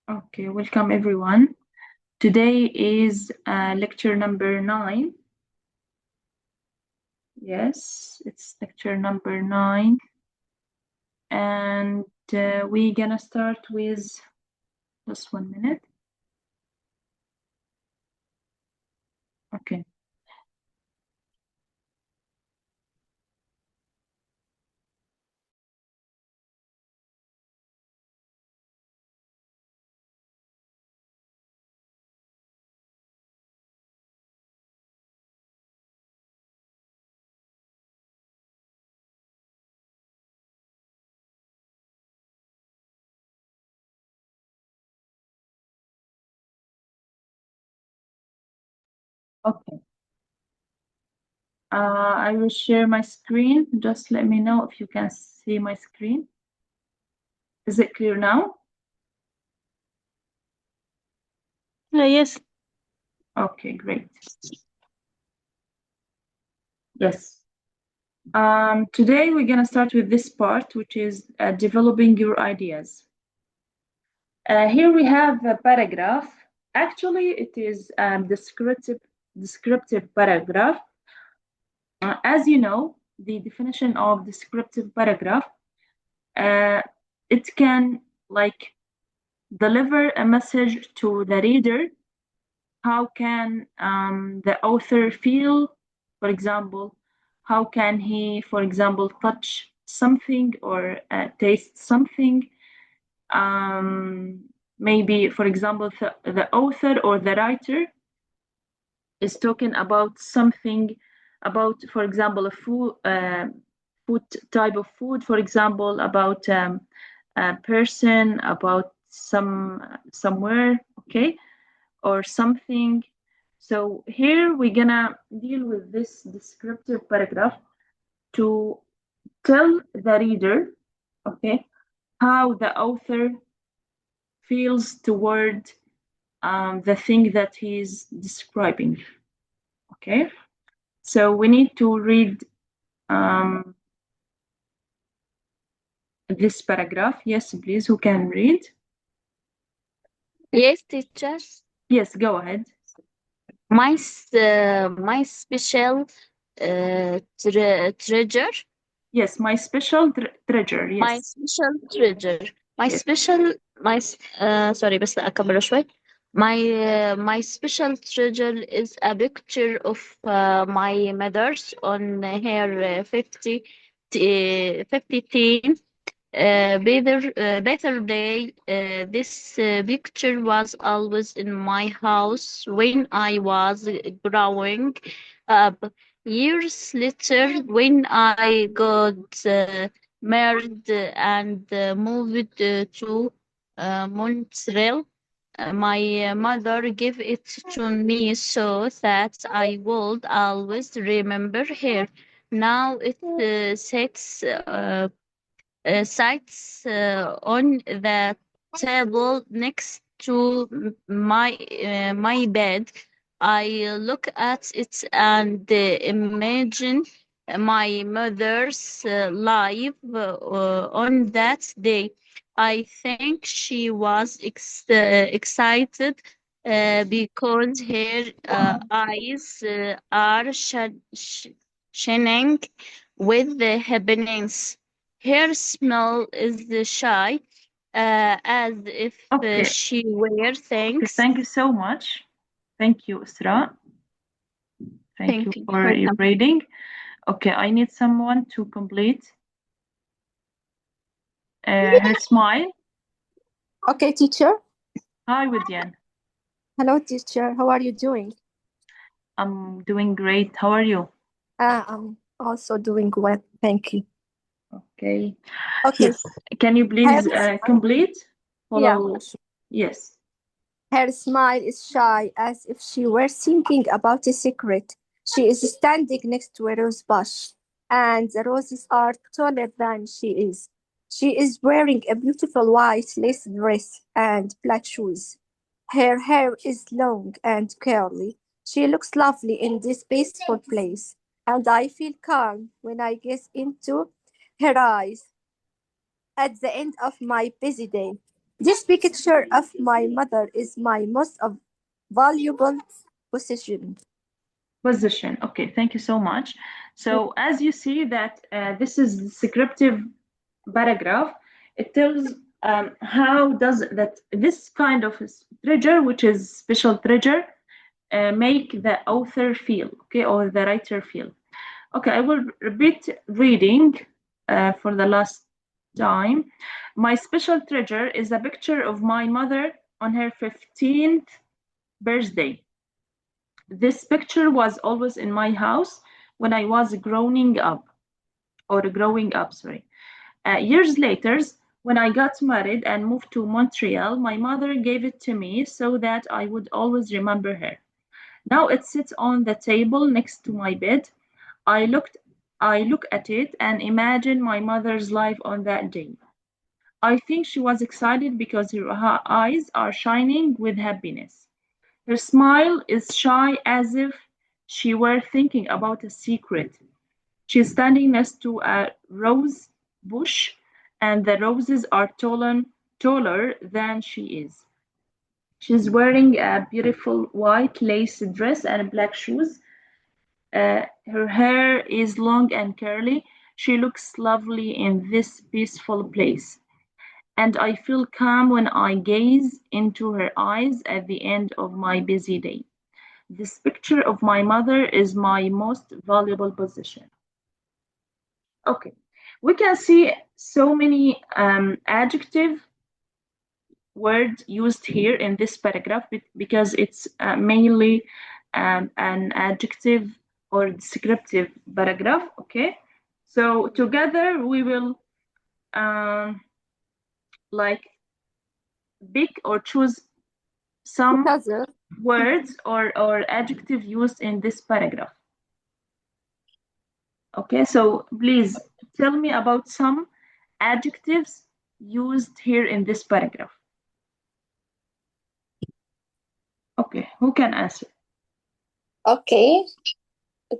Okay, welcome everyone. Today is lecture number 9. Yes, it's lecture number 9. And we're gonna start with just 1 minute. Okay. Okay. I will share my screen. Just let me know if you can see my screen. Is it clear now? Yes. Okay, great. Yes. Today we're gonna start with this part, which is developing your ideas. Here we have a paragraph. Actually, it is descriptive paragraph. As you know, the definition of descriptive paragraph, it can like deliver a message to the reader. How can the author feel? For example, how can he, for example, touch something or taste something? Maybe, for example, the author or the writer is talking about something about, for example, a food type of food, for example, about a person, about somewhere, okay, or something. So here we're gonna deal with this descriptive paragraph to tell the reader, okay, how the author feels toward the thing that he's describing. Okay, so we need to read this paragraph. Yes, please, who can read? Yes, teachers. Yes, go ahead. My special treasure. Yes, my special treasure. My Yes. special treasure. My Yes. special my sorry بس أكمل شوي. My special treasure is a picture of my mother's on her 15th birthday. This picture was always in my house when I was growing up. Years later, when I got married and moved to Montreal, my mother gave it to me so that I would always remember her. Now it sits on the table next to my bed. I look at it and imagine my mother's life on that day. I think she was excited because her eyes are shining with the happiness. Her smell is shy, as if Okay. she were Okay. thanks. Thank you so much. Thank you, Isra. Thank you Thank you. for your reading. Okay, I need someone to complete her smile. Okay, teacher. Hi, Widyan. Hello, teacher. How are you doing? I'm doing great. How are you? I'm also doing well. Thank you. Okay. Okay. Yes. Can you please complete? Yeah. Follow. Yes. Her smile is shy, as if she were thinking about a secret. She is standing next to a rose bush, and the roses are taller than she is. She is wearing a beautiful white lace dress and black shoes. Her hair is long and curly. She looks lovely in this peaceful place, and I feel calm when I gaze into her eyes. At the end of my busy day, This picture of my mother is my most valuable possession. Okay, thank you so much. So as you see that this is descriptive paragraph, it tells how does this kind of treasure, which is special treasure, make the author feel, okay, or the writer feel. Okay, I will repeat reading for the last time. My special treasure is a picture of my mother on her 15th birthday. This picture was always in my house when I was growing up, sorry. Years later, when I got married and moved to Montreal, my mother gave it to me so that I would always remember her. Now it sits on the table next to my bed. I look at it and imagine my mother's life on that day. I think she was excited because her eyes are shining with happiness. Her smile is shy as if she were thinking about a secret. She's standing next to a rose bush, and the roses are taller than she is. She's wearing a beautiful white lace dress and black shoes. Her hair is long and curly. She looks lovely in this peaceful place. And I feel calm when I gaze into her eyes at the end of my busy day. This picture of my mother is my most valuable possession. Okay, we can see so many adjective words used here in this paragraph because it's mainly an adjective or descriptive paragraph. Okay, so together we will like pick or choose some words or adjective used in this paragraph. Okay, so please tell me about some adjectives used here in this paragraph. Okay, who can answer? Okay,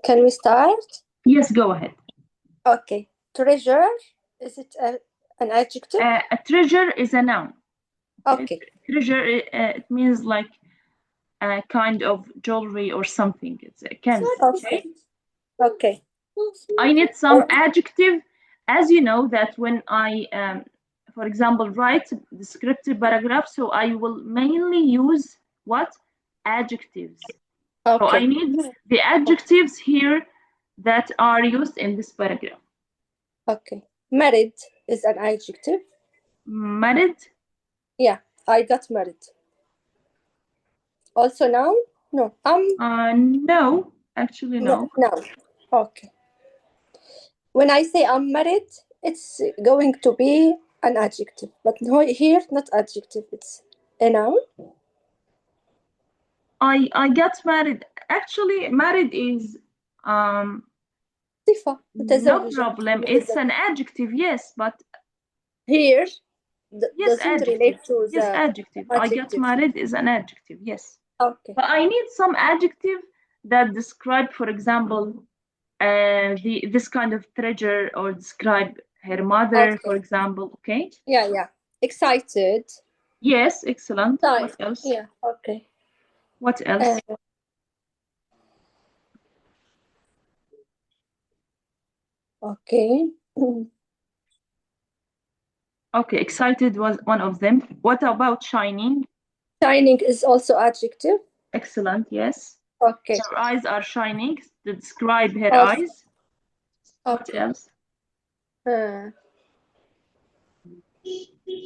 can we start? Yes, go ahead. Okay, treasure, is it an adjective? A treasure is a noun. Okay. Treasure, it means like a kind of jewelry or something. It's a candy. Okay. I need some adjective, as you know that when I, for example, write descriptive paragraph, so I will mainly use what? Adjectives. Okay. So I need the adjectives here that are used in this paragraph. Okay. Married is an adjective. Married? Yeah, I got married. Also noun? No. No, actually no. No. Okay. When I say I'm married, it's going to be an adjective, but no, here not adjective. It's a noun. I got married. Actually, married is no problem. It's an adjective, yes, but here yes, doesn't adjective. relate to the yes, adjective. I got married is an adjective, yes. Okay. But I need some adjective that describe, for example, this kind of treasure or describe her mother, Okay. for example. Okay. Yeah. Excited. Yes, excellent. Time. What else? Yeah. Okay. What else? Okay. Okay, excited was one of them. What about shining? Shining is also adjective. Excellent, yes. Okay. Her eyes are shining to describe her eyes. What else?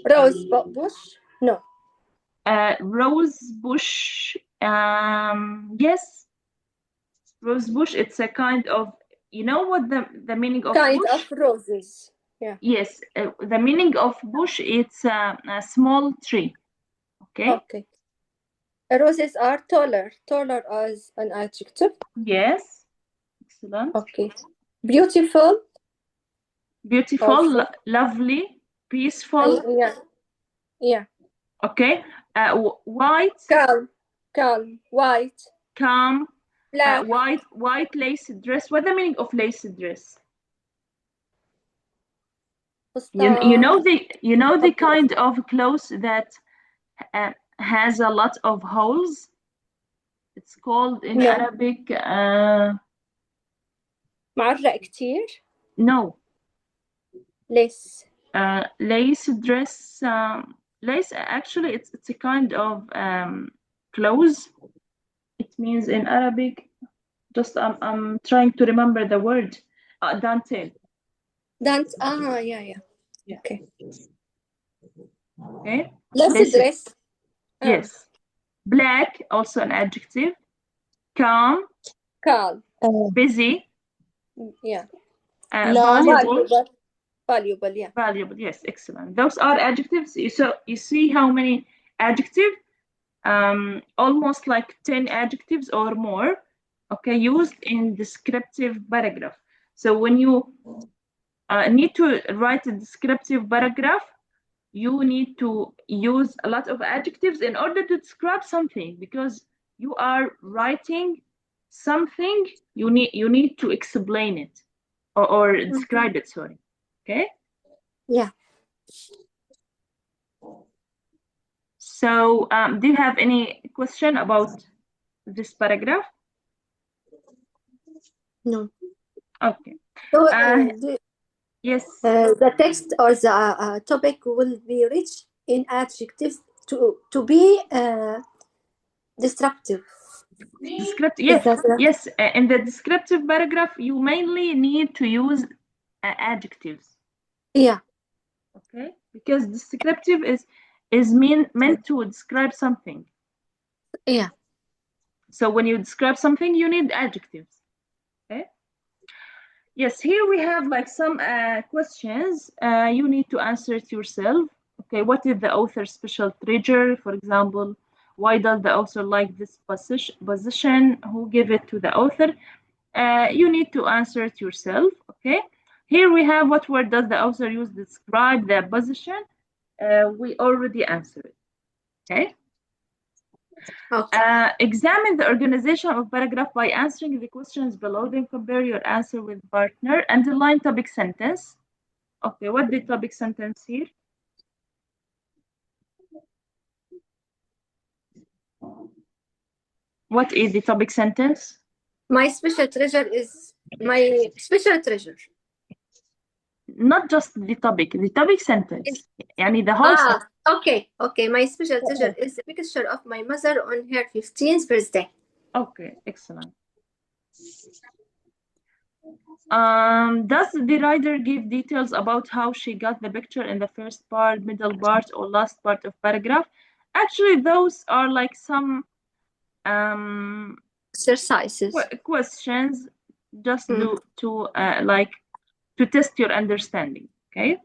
Rose bush? No. Rose bush. Yes. Rose bush. It's a kind of. You know what the meaning of kind bush? of roses. Yeah. Yes. The meaning of bush. It's a small tree. Okay. Okay. Roses are taller. Taller as an adjective. Yes. Excellent. Okay. Beautiful. Beautiful, lovely, peaceful. Yeah. Okay. White. Calm. White. Calm. Black. White lace dress. What's the meaning of lace dress? You know the kind of clothes that has a lot of holes. It's called in Arabic معرق كتير. No. Lace. Lace dress. Lace, actually, it's a kind of clothes. It means in Arabic. Just I'm trying to remember the word. Dentelle. Yeah. Okay. Okay. Lace dress. Yes. Black, also an adjective. Calm. Busy. Yeah. Valuable, yeah. Valuable, yes, excellent. Those are adjectives. You see how many adjectives? Almost like 10 adjectives or more, okay, used in descriptive paragraph. So when you need to write a descriptive paragraph, you need to use a lot of adjectives in order to describe something, because you are writing something, you need to explain it or describe it, sorry. Okay? Yeah. So do you have any question about this paragraph? No. Okay. So, yes. The text or the topic will be rich in adjectives to be descriptive. Yes. Yes. In the descriptive paragraph, you mainly need to use adjectives. Yeah. Okay. Because descriptive is meant to describe something. Yeah. So when you describe something, you need adjectives. Okay. Yes, here we have like some questions you need to answer it yourself. Okay, what is the author's special treasure? For example, why does the author like this position? Who gave it to the author? You need to answer it yourself. Okay, here we have what word does the author use to describe the position? We already answered it. Okay. Examine the organization of paragraph by answering the questions below, then compare your answer with partner. Underline topic sentence. Okay, what the topic sentence here? What is the topic sentence? My special treasure is my special treasure. Not just the topic sentence. يعني the whole sentence. Okay. My special treasure is the picture of my mother on her 15th birthday. Okay, excellent. Does the writer give details about how she got the picture in the first part, middle part, or last part of paragraph? Actually, those are like some exercises, questions, just to test your understanding. Okay.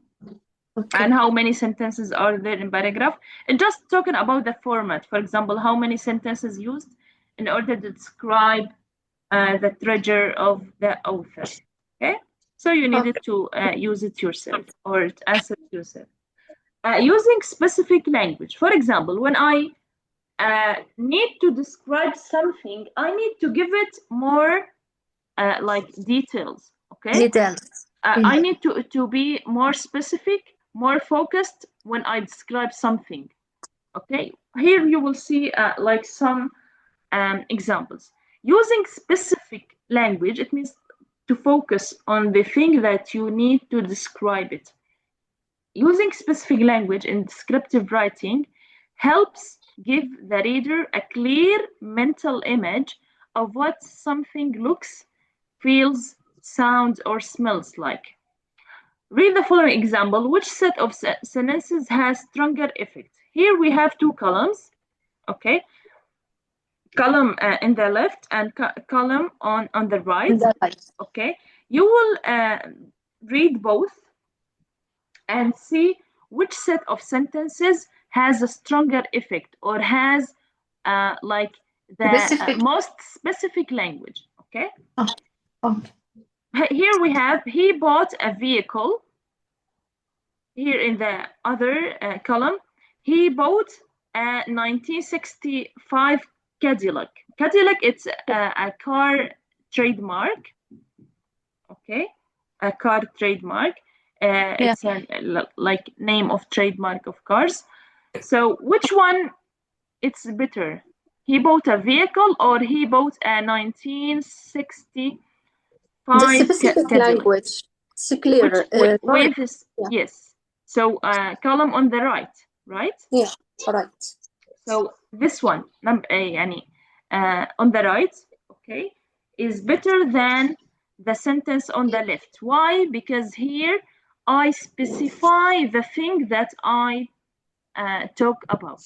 And how many sentences are there in paragraph? And just talking about the format, for example, how many sentences used in order to describe the treasure of the author. Okay, so you needed to use it yourself or answer it yourself. Using specific language, for example, when I need to describe something, I need to give it more like details. Okay, I need to be more specific, more focused when I describe something. Okay, here you will see like some examples. Using specific language, it means to focus on the thing that you need to describe it. Using specific language in descriptive writing helps give the reader a clear mental image of what something looks, feels, sounds, or smells like. Read the following example. Which set of sentences has stronger effect? Here we have two columns. Okay. Column in the left and column on the right. Okay. You will read both and see which set of sentences has a stronger effect or has like the most specific language. Okay. Here we have, he bought a vehicle. Here in the other column, he bought a 1965 Cadillac. Cadillac, it's a car trademark. Okay, a car trademark. It's a like name of trademark of cars. So which one it's better? He bought a vehicle or he bought a 1965 The specific Cadillac? language. It's clear. With this, Yeah. yes. So column on the right, right? Yeah, right. So this one, on the right, okay, is better than the sentence on the left. Why? Because here I specify the thing that I talk about.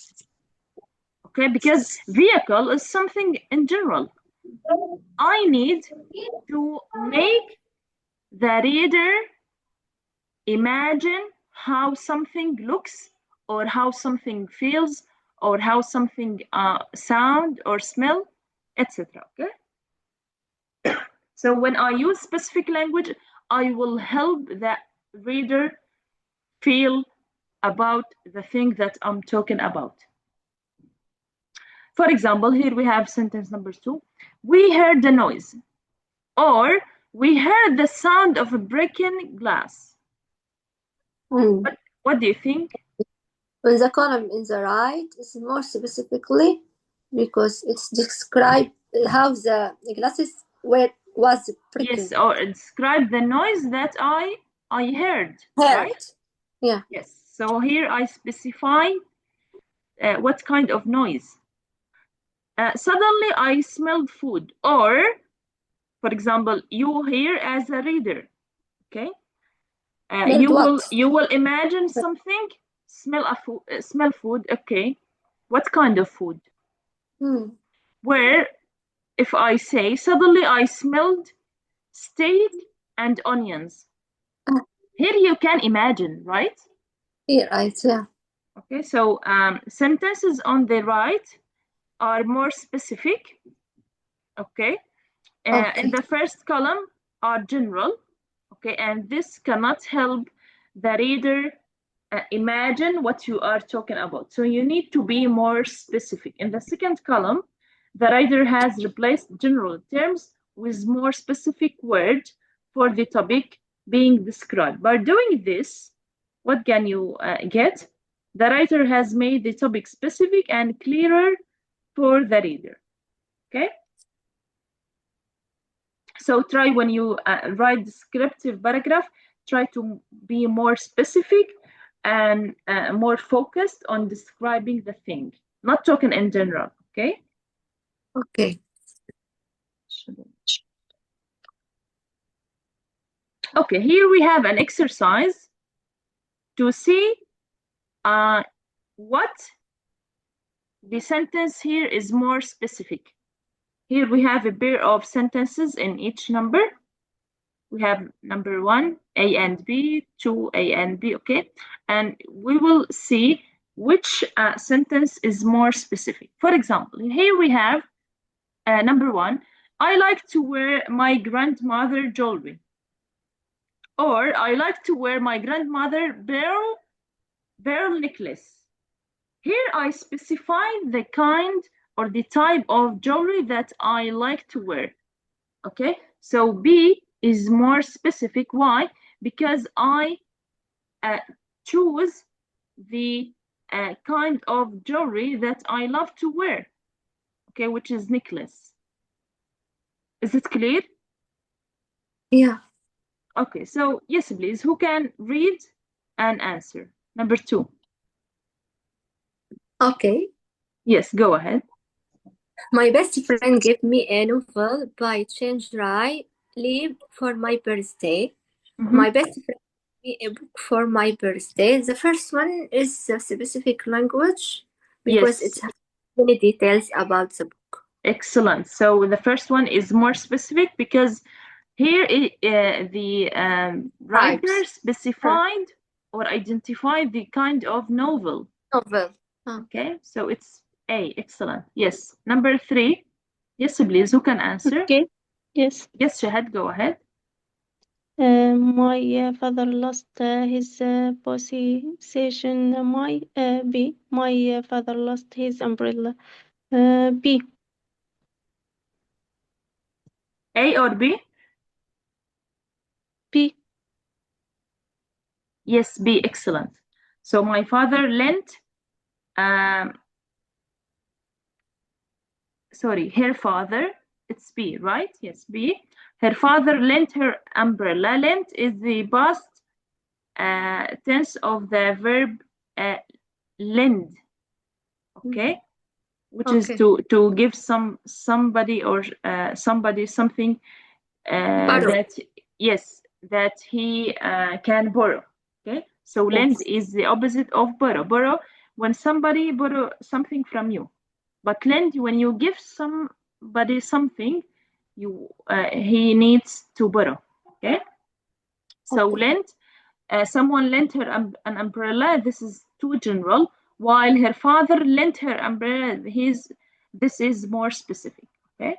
Okay, because vehicle is something in general. I need to make the reader imagine how something looks or how something feels or how something sound or smell, etc. Okay. So when I use specific language, I will help the reader feel about the thing that I'm talking about. For example, here we have sentence number 2. We heard the noise, or we heard the sound of a breaking glass. What do you think? On the column in the right is more specifically because it's described how the glasses was breaking. Yes, or describe the noise that I heard. Right? Yeah. Yes. So here I specify what kind of noise. Suddenly I smelled food, or, for example, you here as a reader, okay? You will imagine something, smell food, okay? What kind of food? Where if I say suddenly I smelled steak and onions, here you can imagine, right? Yeah, right. Yeah. Okay, so sentences on the right are more specific. Okay. In the first column are general. Okay, and this cannot help the reader imagine what you are talking about. So you need to be more specific. In the second column, the writer has replaced general terms with more specific words for the topic being described. By doing this, what can you get? The writer has made the topic specific and clearer for the reader. Okay? So try when you write descriptive paragraph, try to be more specific and more focused on describing the thing, not talking in general. Okay. Okay. Okay, here we have an exercise to see what the sentence here is more specific. Here we have a pair of sentences in each number. We have number 1, A and B, 2, A and B, okay? And we will see which sentence is more specific. For example, here we have number 1, I like to wear my grandmother jewelry. Or I like to wear my grandmother pearl necklace. Here I specify the kind or the type of jewelry that I like to wear. Okay, so B is more specific. Why? Because I choose the kind of jewelry that I love to wear. Okay, which is necklace. Is it clear? Yeah. Okay, so yes, please. Who can read and answer? Number 2. Okay. Yes, go ahead. My best friend gave me a novel by Change Rai Lee for my birthday. My best friend gave me a book for my birthday. The first one is a specific language because it has many details about the book. Excellent. So the first one is more specific because here the writer specified or identified the kind of novel. Okay, so it's A. Excellent. Yes. Number 3. Yes, please. Who can answer? Okay. Yes. Yes, Shahad, go ahead. My father lost his possession. B. My father lost his umbrella. B. A or B? B. Yes, B, excellent. So my father lent, sorry, her father, it's B, right? Yes, B. Her father lent her umbrella. Lent is the past tense of the verb lend, okay? Which is to give somebody or somebody something that, yes, that he can borrow, okay? So lend is the opposite of borrow. Borrow when somebody borrow something from you, but lend when you give somebody something he needs to borrow, okay? So lend, someone lent her an umbrella. This is too general. While her father lent her umbrella, this is more specific, okay?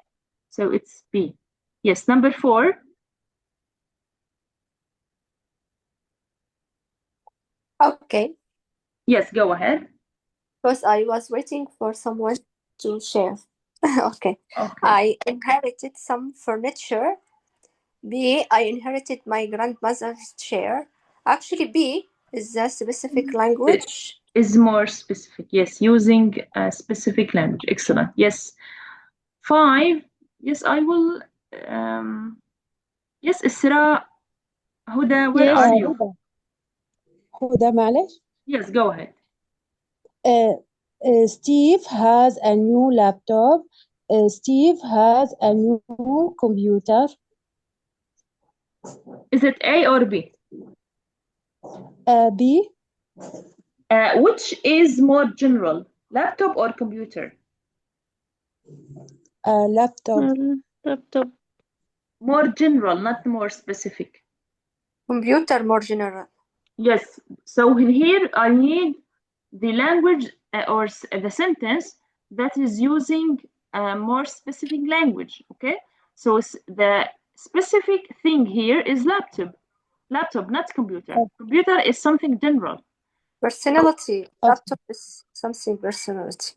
So it's B. Yes, number 4. Okay. Yes, go ahead. Because I was waiting for someone to share. Okay. Okay. I inherited some furniture. B, I inherited my grandmother's chair. Actually, B is the specific language. Is more specific. Yes, using a specific language. Excellent. Yes. 5. Yes, I will. Yes, Isra, Huda, where are you? هدى معلش. Yes, go ahead. Steve has a new laptop. Steve has a new computer. Is it A or B? B. Which is more general, laptop or computer? Laptop. Laptop. More general, not more specific. Computer, more general. Yes. So here I need the language or the sentence that is using a more specific language, okay? So the specific thing here is laptop. Laptop, not computer. Computer is something general. Personality. Laptop is something personality.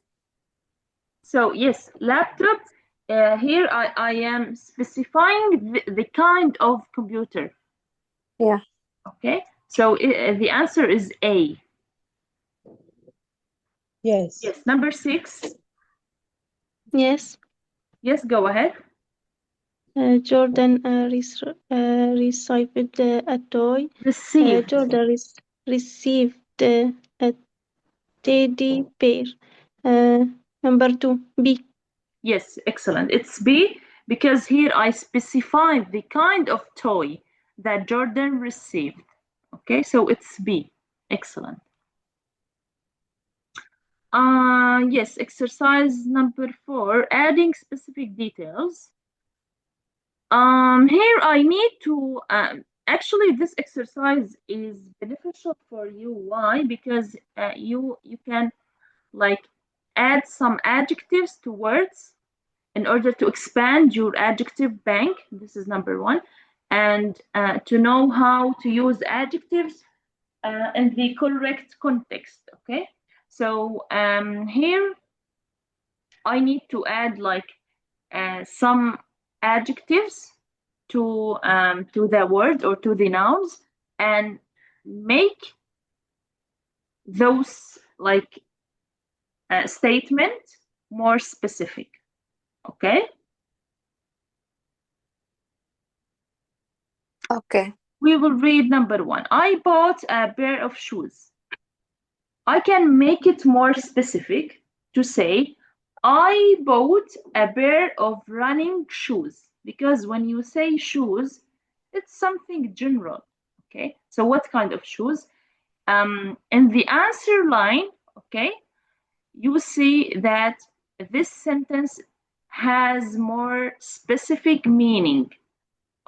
So yes, laptop, here I am specifying the kind of computer. Yeah. Okay, so the answer is A. Yes. Yes, number 6. Yes. Yes, go ahead. Jordan received a toy. Received. Jordan received a teddy bear. Number 2, B. Yes, excellent. It's B because here I specified the kind of toy that Jordan received. Okay, so it's B. Excellent. Yes, exercise number 4, adding specific details. Here I need to, actually this exercise is beneficial for you. Why? Because you can like add some adjectives to words in order to expand your adjective bank. This is number 1. And to know how to use adjectives in the correct context, okay? So here I need to add like some adjectives to the word or to the nouns and make those like statement more specific, okay? Okay. We will read number 1. I bought a pair of shoes. I can make it more specific to say I bought a pair of running shoes, because when you say shoes, it's something general. Okay, so what kind of shoes? In the answer line, okay, you see that this sentence has more specific meaning,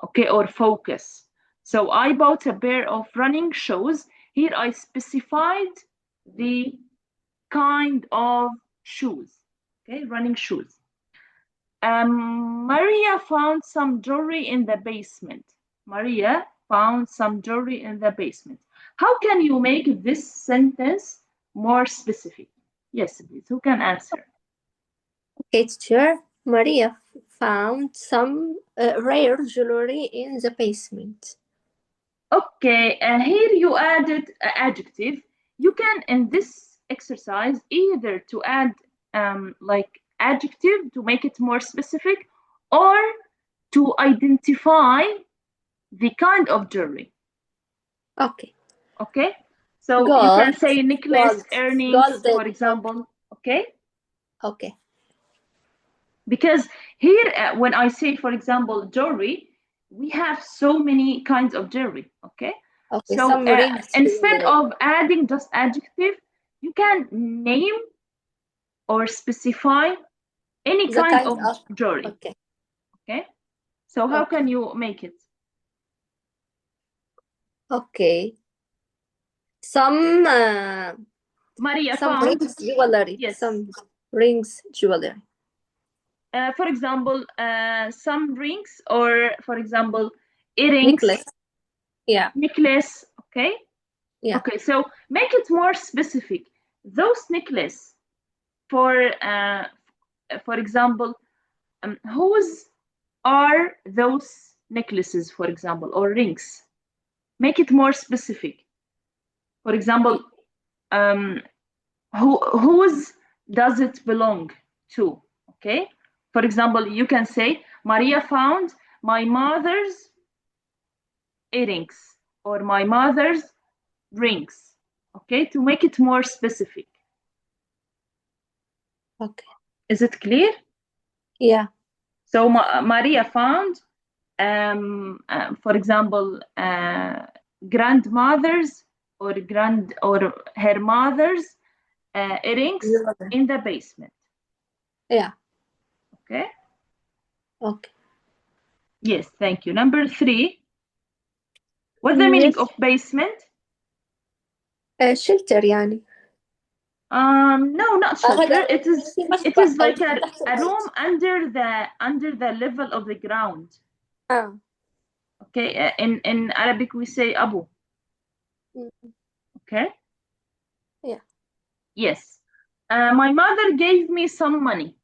okay, or focus. So I bought a pair of running shoes. Here I specified the kind of shoes, okay, running shoes. Maria found some jewelry in the basement. Maria found some jewelry in the basement. How can you make this sentence more specific? Yes, please. Who can answer? Okay, teacher. Maria found some rare jewelry in the basement. Okay, here you added adjective. You can, in this exercise, either to add like adjective to make it more specific, or to identify the kind of jewelry. Okay. Okay, so you can Gold. say necklace, Gold. earrings, Golden. for example. Okay, Okay. because here when I say, for example, jewelry, we have so many kinds of jewelry. Okay, Okay. so Some rings. instead of adding just adjective, you can name or specify any The kind kind of of. jewelry. Okay. Okay, so how Okay. can you make it? Okay. Some Maria some found, rings jewelry. yes. Some rings jewelry. For example, some rings, or for example, earrings, Necklace. Yeah. necklace. Okay. Yeah. Okay, so make it more specific. Those necklace, for example, whose are those necklaces, for example, or rings? Make it more specific. For example, whose does it belong to? Okay. For example, you can say Maria found my mother's earrings or my mother's rings. Okay, to make it more specific. Okay. Is it clear? Yeah. So Maria found, for example, grandmother's or her mother's earrings Jewelry. in the basement. Yeah. Okay. Okay. Yes, thank you. Number 3. What's the meaning Yes. of basement? shelter يعني. No, not shelter. It is like a تحت room under the level of the ground. Okay. In Arabic we say Abu. Okay. Yeah. Yes. My mother gave me some money.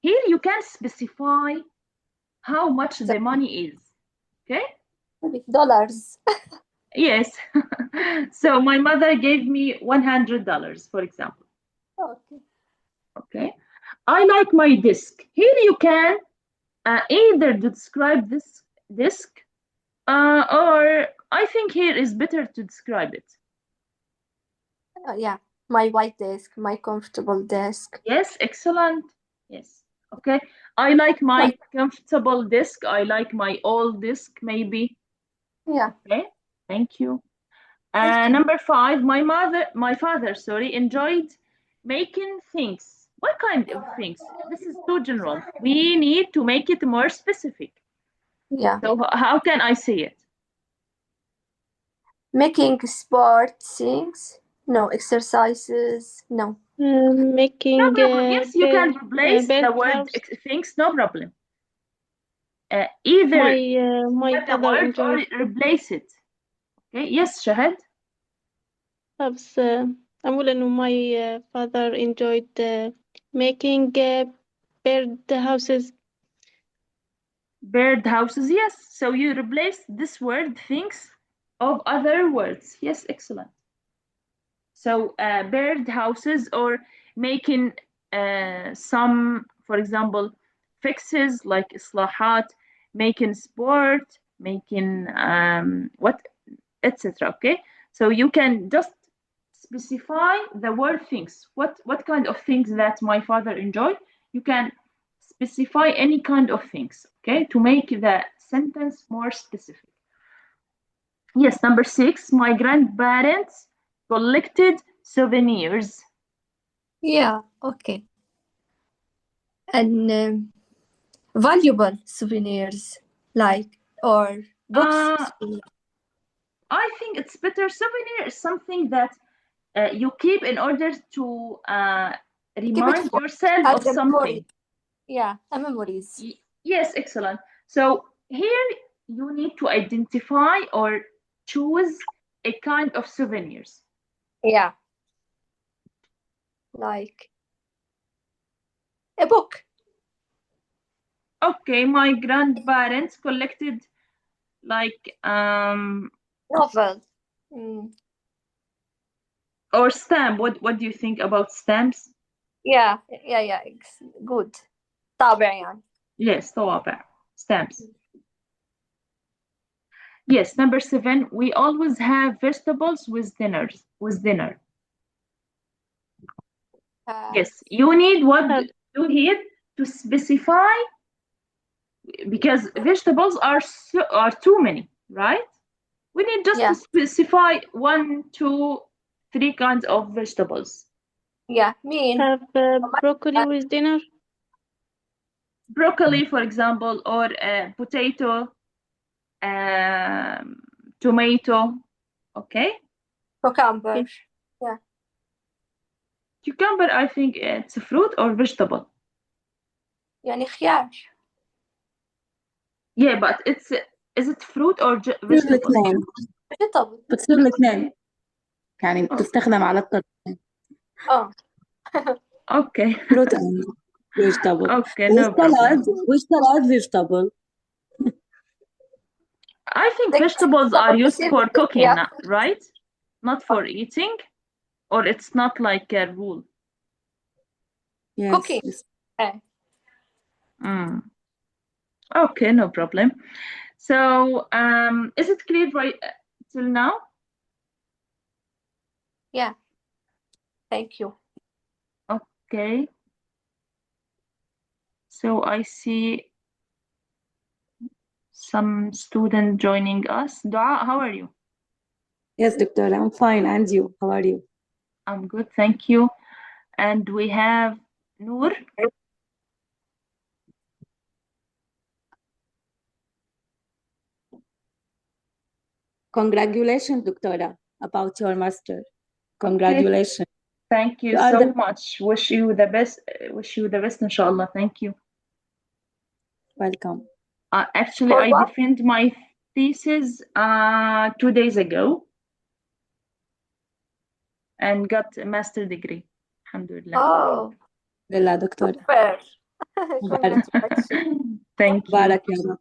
Here you can specify how much the money is. Okay. dollars. Yes. So my mother gave me $100, for example. Okay. Okay. I like my desk. Here you can either describe this desk, or I think here is better to describe it. Yeah. My white desk, my comfortable desk. Yes, excellent. Yes. Okay. I like my comfortable desk. I like my old desk, maybe. Yeah. Okay. Thank you. Number 5, my father, enjoyed making things. What kind of things? This is too general. We need to make it more specific. Yeah. So how can I say it? Making sport things. No. Exercises. No. Making No problem. Yes, you can replace the word house. things. No problem. Either My add the father word or enjoyed replace it. Okay. Yes, Shahad. بس أقول إنه my father enjoyed making bird houses. Bird houses. Yes. So you replace this word things of other words. Yes, excellent. So bird houses, or making some, for example, fixes like islahat, making sport, making what, etc. Okay, so you can just specify the word things. What kind of things that my father enjoyed? You can specify any kind of things. Okay, to make the sentence more specific. Yes, number 6. My grandparents collected souvenirs. Yeah. Okay. And valuable souvenirs, like, or books. I think it's better. Souvenir is something that you keep in order to remind yourself of something. Yeah, memories. Yes, excellent. So here you need to identify or choose a kind of souvenirs. Yeah. Like a book. Okay, my grandparents collected like Novel. Or stamp. What do you think about stamps? Yeah. Good. طابع يعني. Yes, طوابع. Stamps. Yes, number 7. We always have vegetables with dinner. Yes, you need what you need to specify, because vegetables are too many, right? We need just to specify 1, 2, 3 kinds of vegetables. Yeah, mean. Have broccoli with dinner. Broccoli, for example, or potato, tomato. Okay. Cucumber. Okay. Yeah. Cucumber, I think it's a fruit or vegetable. يعني خيار. Yeah, but is it fruit or vegetable? vegetable. بتصير الاثنين يعني بتستخدم على الطريقين. Okay. Fruit and vegetable. Okay, no problem. Which salad vegetable? I think vegetables are used for cooking, right? Not for eating, or it's not like a rule. Yes. Cooking. Okay, no problem. So, is it clear right till now? Yeah. Thank you. Okay. So I see some student joining us. Dua, how are you? Yes, doctor, I'm fine. And you? How are you? I'm good, thank you. And we have Noor. Congratulations, doctora, about your master. Congratulations. Okay. Thank you so much. Wish you the best, inshallah. Thank you. Welcome. Actually, I defended my thesis 2 days ago and got a master degree. Alhamdulillah. Oh. Alhamdulillah, doctora. Thank you.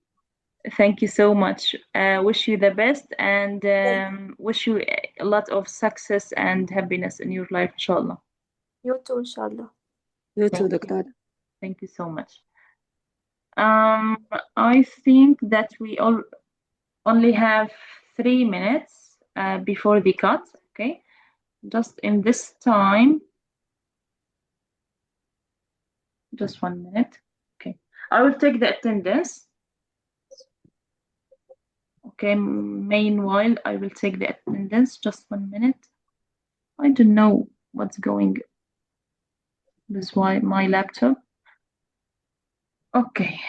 Thank you so much. Wish you the best and wish you a lot of success and happiness in your life, inshallah. You too, inshallah. You too, doctor. Thank you so much. I think that we only have 3 minutes before the cut. Okay, just in this time. Just 1 minute. Okay, I will take the attendance. Okay, meanwhile, I will take the attendance. Just 1 minute. I don't know what's going. This is why my laptop. Okay.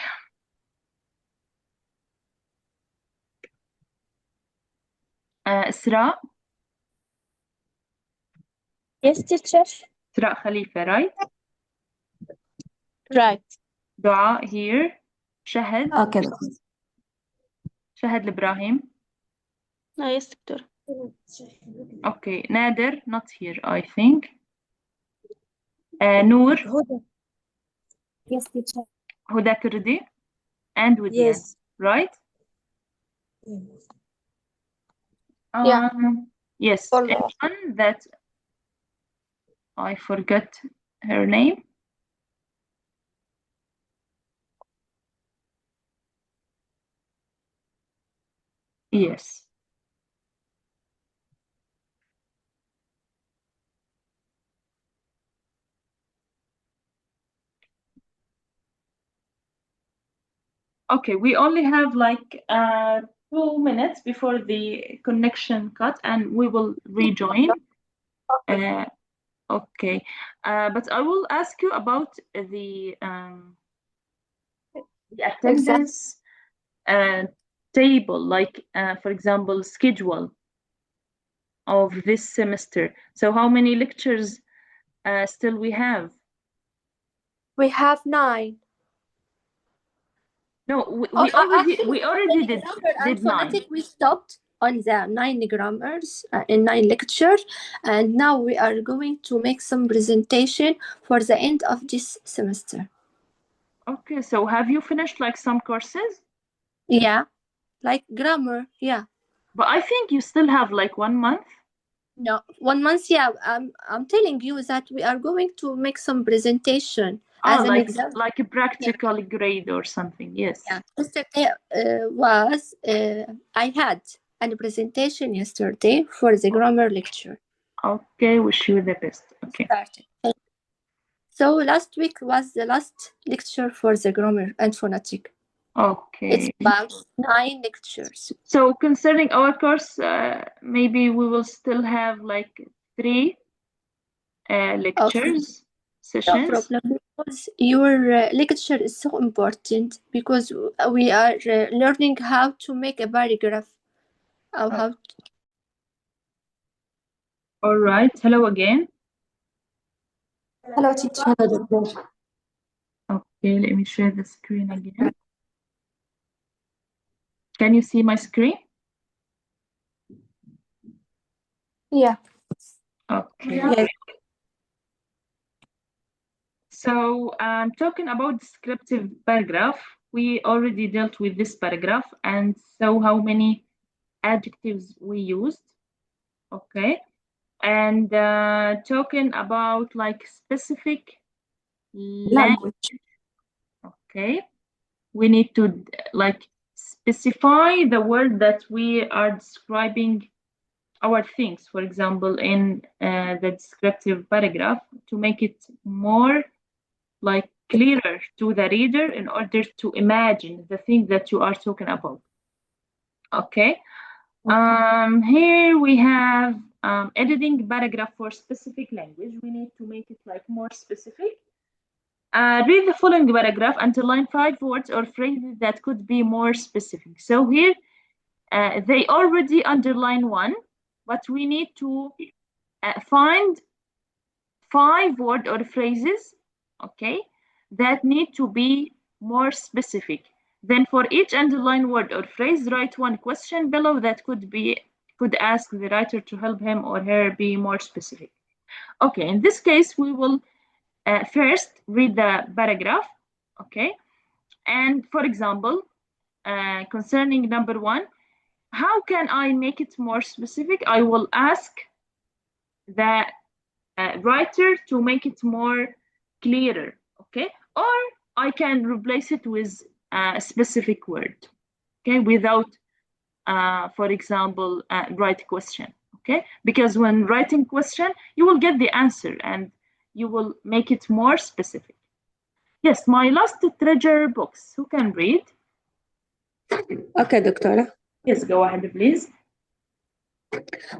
Isra. Yes, teacher. Isra Khalifa, right? Right. Dua here. Shahad. Okay. Shahad Ibrahim. No, yes, doctor. Okay, Nader, not here, I think. Noor. Yes, teacher. Huda Kurdi. And Widian, yes. Right? Yeah. Yes, anyone that I forgot her name. Yes. Okay, we only have like 2 minutes before the connection cut and we will rejoin. Okay, but I will ask you about the attendance table, like for example, schedule of this semester. So how many lectures still we have? We have 9. No, we already did 9. We stopped on the 9 grammars in 9 lectures, and now we are going to make some presentation for the end of this semester. Okay, so have you finished like some courses? Yeah, like grammar, yeah. But I think you still have like 1 month. No, 1 month. Yeah, I'm telling you that we are going to make some presentation as an example. Like a practical grade or something. Yes. Yeah. Yesterday I had a presentation yesterday for the grammar lecture. Okay, wish you the best. Okay. Started. So last week was the last lecture for the grammar and phonetic. Okay. It's about 9 lectures. So concerning our course, maybe we will still have like 3 lectures, sessions. No problem, because your lecture is so important, because we are learning how to make a paragraph. How to... All right. Hello again. Hello, teacher. Okay, let me share the screen again. Can you see my screen? Yeah. Okay. Yes. So talking about descriptive paragraph, we already dealt with this paragraph and saw how many adjectives we used. Okay. And talking about like specific language. Okay. We need to like specify the word that we are describing our things, for example, in the descriptive paragraph, to make it more like clearer to the reader in order to imagine the thing that you are talking about. Okay. Here we have editing paragraph for specific language. We need to make it like more specific. Read the following paragraph, underline 5 words or phrases that could be more specific. So here they already underline 1, but we need to find 5 words or phrases, okay, that need to be more specific. Then for each underlined word or phrase, write 1 question below that could ask the writer to help him or her be more specific. Okay, in this case, we will first read the paragraph, okay, and for example, concerning number 1, how can I make it more specific? I will ask the writer to make it more clearer, okay, or I can replace it with a specific word, okay, without for example write question, okay, because when writing question you will get the answer and you will make it more specific. Yes, my lost treasure books. Who can read? Okay, Doctora. Yes, go ahead, please.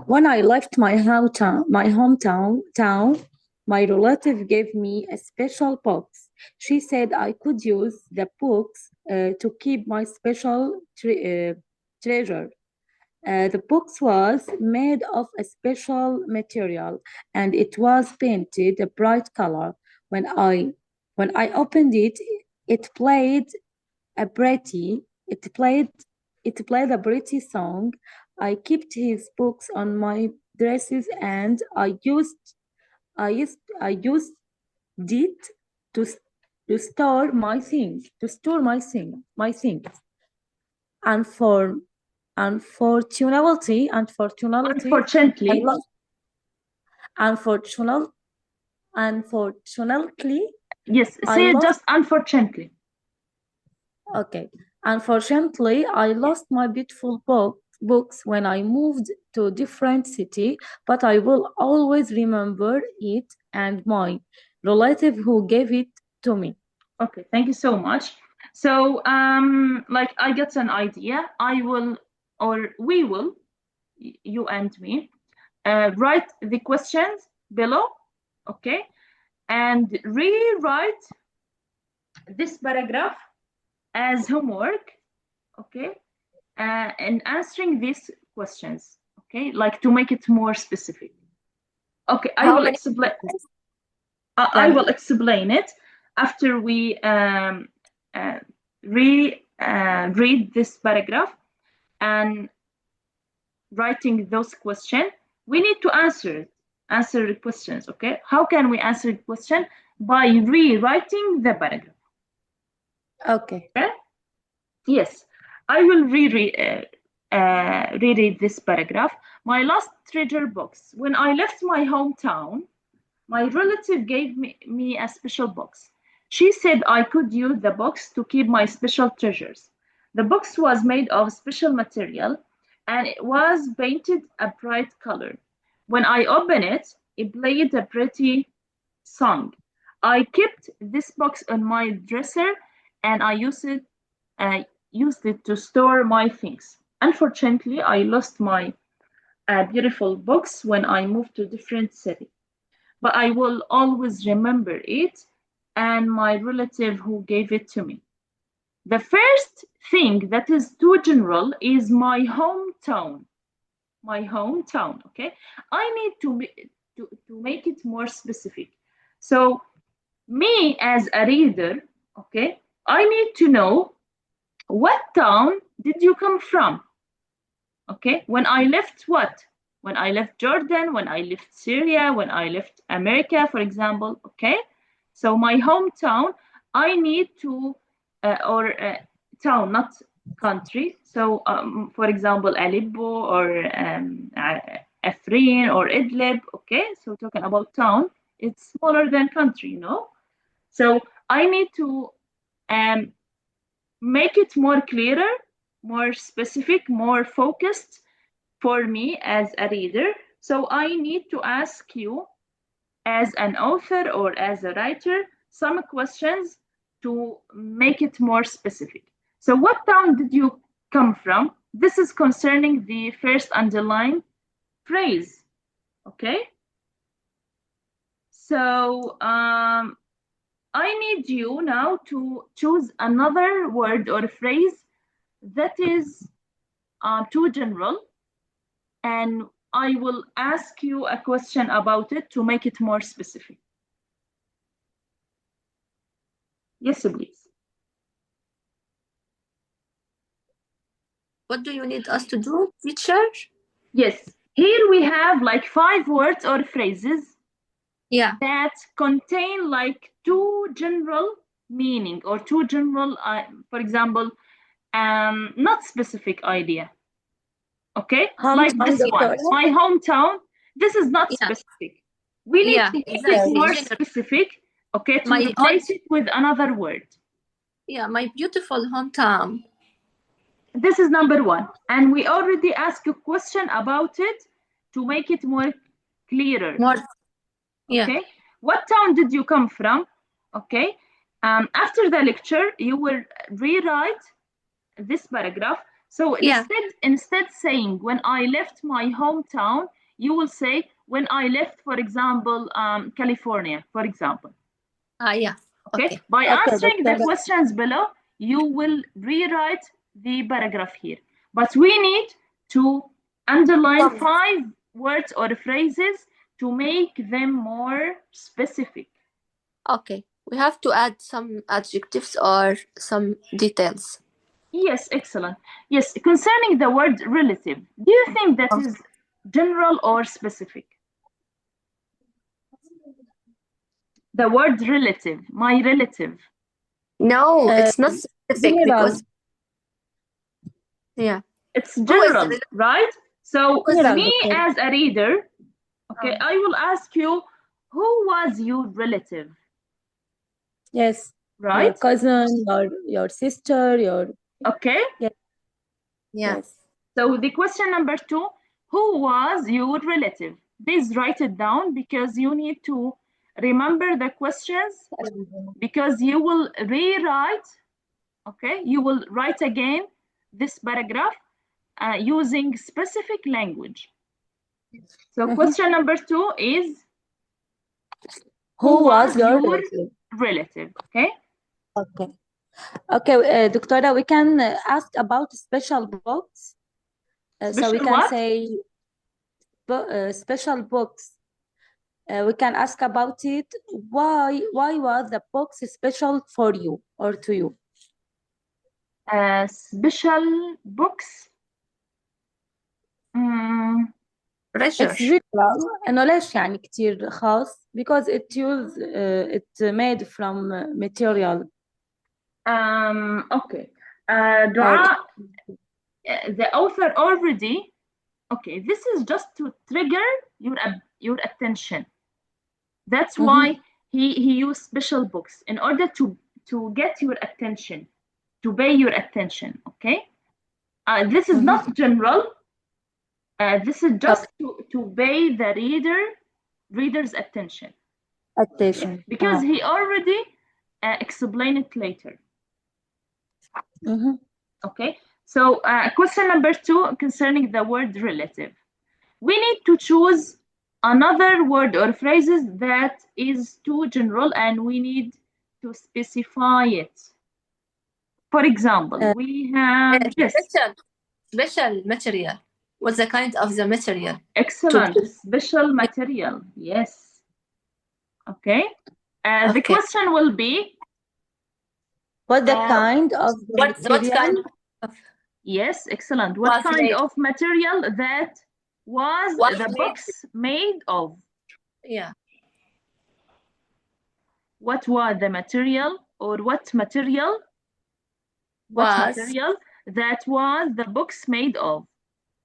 When I left my hometown, my relative gave me a special box. She said I could use the books to keep my special treasure. The box was made of a special material and it was painted a bright color. When I opened it, it played a pretty song. I kept his books on my dresses and I used it to store my things. Unfortunately, yes, say it just unfortunately. Okay. Unfortunately, I lost my beautiful books when I moved to a different city, but I will always remember it and my relative who gave it to me. Okay, thank you so much. So, like I got an idea. I will, or we will, you and me, write the questions below, okay, and rewrite this paragraph as homework, okay, and answering these questions, okay, like to make it more specific. Okay, I will explain. I will explain it after we read this paragraph and writing those questions. We need to answer the questions, okay? How can we answer the question? By rewriting the paragraph. Okay. Okay? Yes, I will reread this paragraph. My last treasure box. When I left my hometown, my relative gave me a special box. She said I could use the box to keep my special treasures. The box was made of special material and it was painted a bright color. When I opened it, it played a pretty song. I kept this box on my dresser and I used it to store my things. Unfortunately, I lost my beautiful box when I moved to a different city. But I will always remember it and my relative who gave it to me. The first thing that is too general is my hometown. My hometown, okay? I need to make it more specific. So me as a reader, okay, I need to know what town did you come from? Okay, when I left what? When I left Jordan, when I left Syria, when I left America, for example, okay? So my hometown, I need to, town, not country. So, for example, Aleppo or Afrin or Idlib, okay? So talking about town, it's smaller than country, you know? So I need to make it more clearer, more specific, more focused for me as a reader. So I need to ask you as an author or as a writer some questions to make it more specific. So what town did you come from? This is concerning the first underlined phrase, okay? So I need you now to choose another word or phrase that is too general, and I will ask you a question about it to make it more specific. Yes, please. What do you need us to do, teacher? Yes, here we have like 5 words or phrases that contain like too general meaning or too general, for example, not specific idea. Okay, like this one, my hometown. This is not specific. We need to make it more specific, okay, to replace it with another word. Yeah, my beautiful hometown. This is number 1. And we already asked a question about it to make it more clearer. Okay, what town did you come from? Okay, after the lecture, you will rewrite this paragraph. So instead saying when I left my hometown, you will say when I left, for example, California, for example. Okay. By answering the questions below, you will rewrite the paragraph here. But we need to underline 5 words or phrases to make them more specific. Okay. We have to add some adjectives or some details. Yes, excellent. Yes, concerning the word relative, do you think that is general or specific? The word relative, my relative. No, it's not specific because it's general, right? So me as a reader, okay, I will ask you, who was your relative? Yes. Right? Your cousin, your sister, your... Okay. Yes. So the question number 2, who was your relative? Please write it down because you need to remember the questions, because you will rewrite, okay? You will write again this paragraph using specific language. So question number 2 is, who was your relative? Okay. Okay, Doctora, we can ask about special books. So we can say special books. We can ask about it. Why was the box special for you or to you? Special books. It's general. إنه ليش يعني كتير خاص? Because it's made from material. Okay. دعاء, the author already, okay, this is just to trigger your attention. That's why he used special books in order to get your attention, to pay your attention. Okay, this is not general. This is just to pay the reader's attention. Because he already explained it later. Okay, so question number 2 concerning the word relative. We need to choose another word or phrases that is too general and we need to specify it. For example, we have special material. What's the kind of the material? Excellent. Special material. Yes. Okay. The question will be, what the kind of what kind of, yes, excellent. What kind of material that was the books made of? Yeah. What was the material, or what material that was the books made of?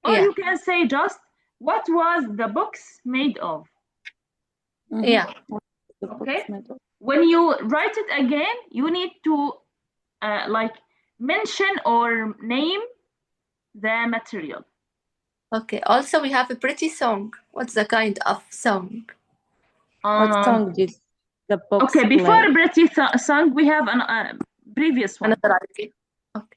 Or you can say just, what was the books made of? Yeah. Okay. When you write it again, you need to like mention or name the material. Okay. Also, we have a pretty song. What's the kind of song? What song did the books okay, before play? pretty song, we have a previous one. Another idea. Okay.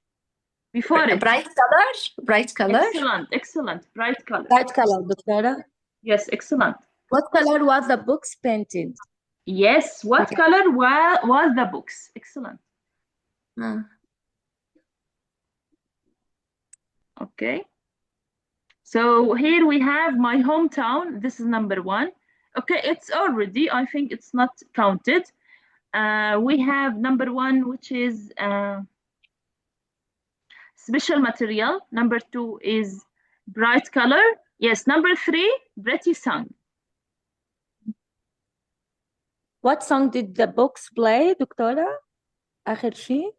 Before it. Bright color. Bright color. Excellent, excellent. Bright color. Bright color, Doctora. Yes, excellent. What color was the books painted? Yes, what color was the books? Excellent. Okay. So here we have my hometown. This is number 1. Okay, it's already, I think it's not counted. We have number 1, which is special material. Number 2 is bright color. Yes, number 3, pretty song. What song did the books play, Doctora? آخر شيء.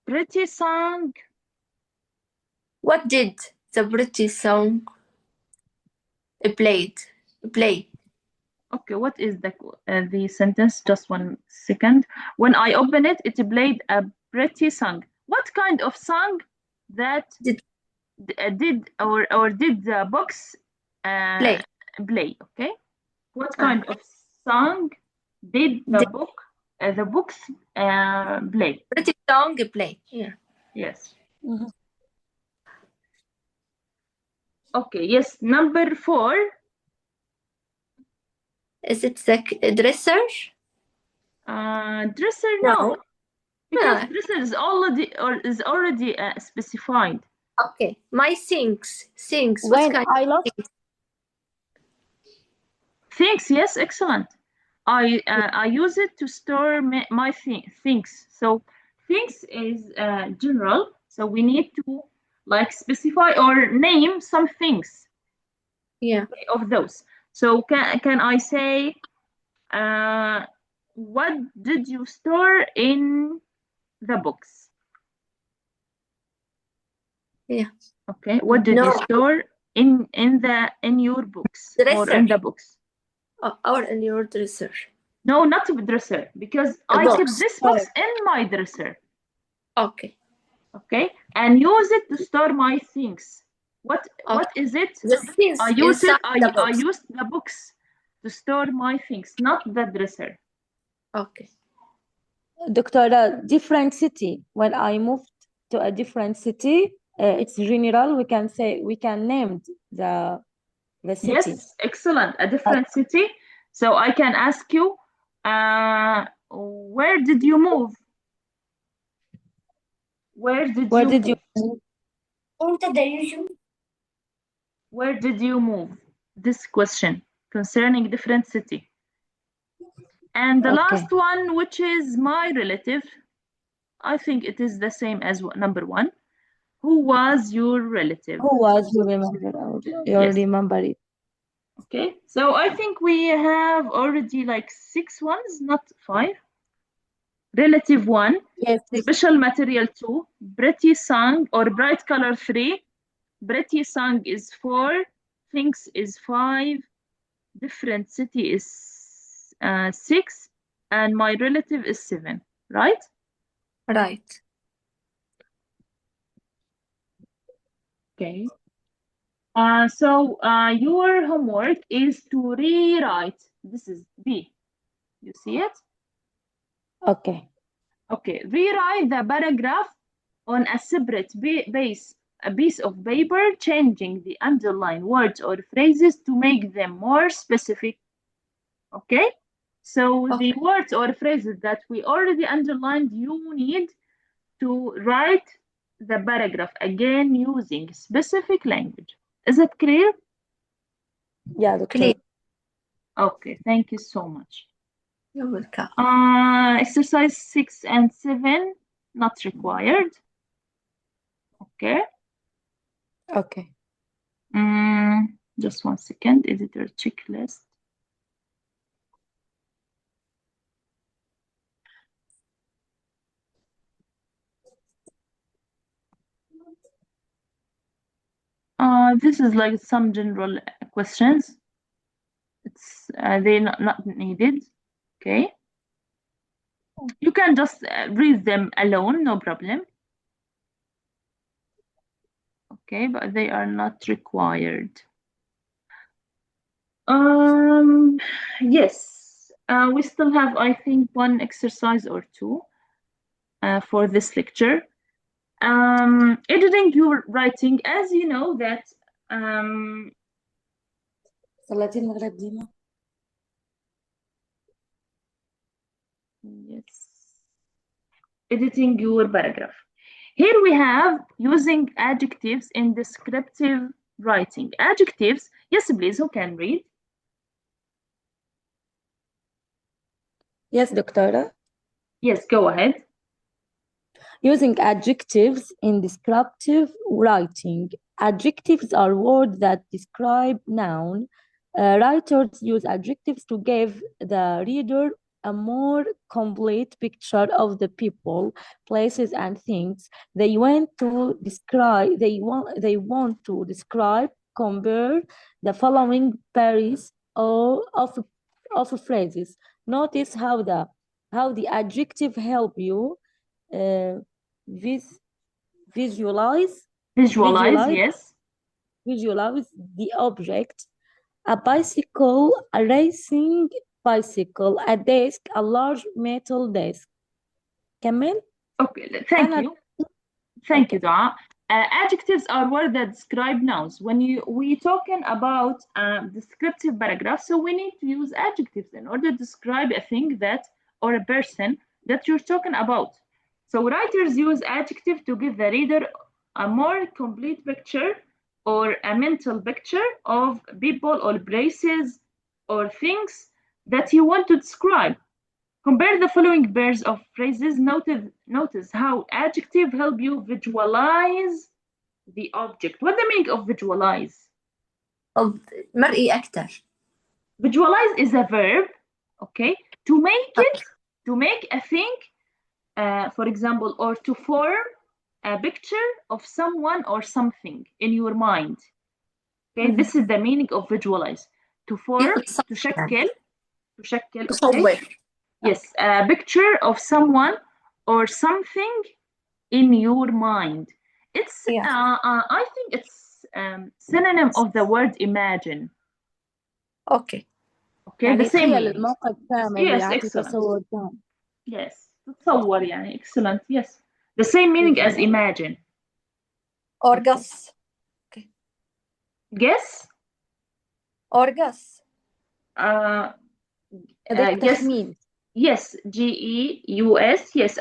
Pretty song. What did the pretty song play? Okay, what is the sentence? Just 1 second. When I open it, it played a pretty song. What kind of song that did the books play? Okay. What kind of song did the books play? Pretty song play. Yeah. Yes. Okay. Yes. Number 4. Is it the dresser? Dresser, no. Because dresser is already specified. Okay. My things. When I lost things, yes, excellent. I use it to store my things. So things is general. So we need to like specify or name some things. Yeah. Of those. So can I say, what did you store in the books? Yeah. Okay. What did you store in your books or in the books? Or in your dresser? No, not the dresser, because I keep this box in my dresser. Okay. Okay, and use it to store my things. What is it? I use the books to store my things, not the dresser. Okay. Doctora, different city. When I moved to a different city, it's general. We can name the city. Yes, excellent. A different city. So I can ask you, where did you move? Where did you move? Where did you move? This question concerning different city. And the last one, which is my relative, I think it is the same as number 1. Who was your relative? Who was you remember? You remember it. Okay, so I think we have already like 6 ones, not 5. relative 1, Yes. special material 2, pretty song or bright color 3, pretty song is 4, things is 5, different city is 6, and my relative is 7, right? Right. Okay. So your homework is to rewrite. This is B. You see it? Okay. Okay. Rewrite the paragraph on a separate a piece of paper, changing the underlined words or phrases to make them more specific. Okay? So Okay. the words or phrases that we already underlined, you need to write the paragraph again using specific language. Is it clear? Yeah, Doctor. Clear. Okay, thank you so much. You're welcome. Exercise 6 and 7, not required. Okay. Okay. Just 1 second, editor checklist. This is like some general questions. It's they're not needed. Okay. You can just read them alone, no problem. Okay, but they are not required. Yes, we still have, I think, one exercise or two for this lecture. Editing your writing, as you know that صلاتي المغرب ديما. yes, editing your paragraph. Here we have using adjectives in descriptive writing. Adjectives, yes, please, who can read? Yes, Doctora. Yes, go ahead. Using adjectives in descriptive writing. Adjectives are words that describe noun. Writers use adjectives to give the reader a more complete picture of the people, places, and things they want to describe. They want to describe. Compare the following pairs of phrases. Notice how the adjective help you visualize, Yes. Visualize the object. A bicycle, a racing bicycle, a desk, a large metal desk. كمل. Okay, thank you. Thank you, Dua. Adjectives are words that describe nouns. When we talking about descriptive paragraphs, so we need to use adjectives in order to describe a thing that or a person that you're talking about. So writers use adjective to give the reader a more complete picture or a mental picture of people or places or things that you want to describe. Compare the following pairs of phrases. Notice how adjectives help you visualize the object. What the meaning of visualize? مرئي أكتر. Visualize is a verb, okay? To make a thing, for example, or to form a picture of someone or something in your mind. Okay, this is the meaning of visualize. To form, تشكل, okay? Yes, a picture of someone or something in your mind. It's I think it's synonym of the word imagine. Okay. Okay, the same تخيل meaning. الموقف كامل Yes, يعطي excellent. تصور تام. Yes, تتصور يعني excellent. Yes, the same meaning as imagine. Or guess. Okay. Guess. Or guess. Guess. Yes, GEUS. Yes.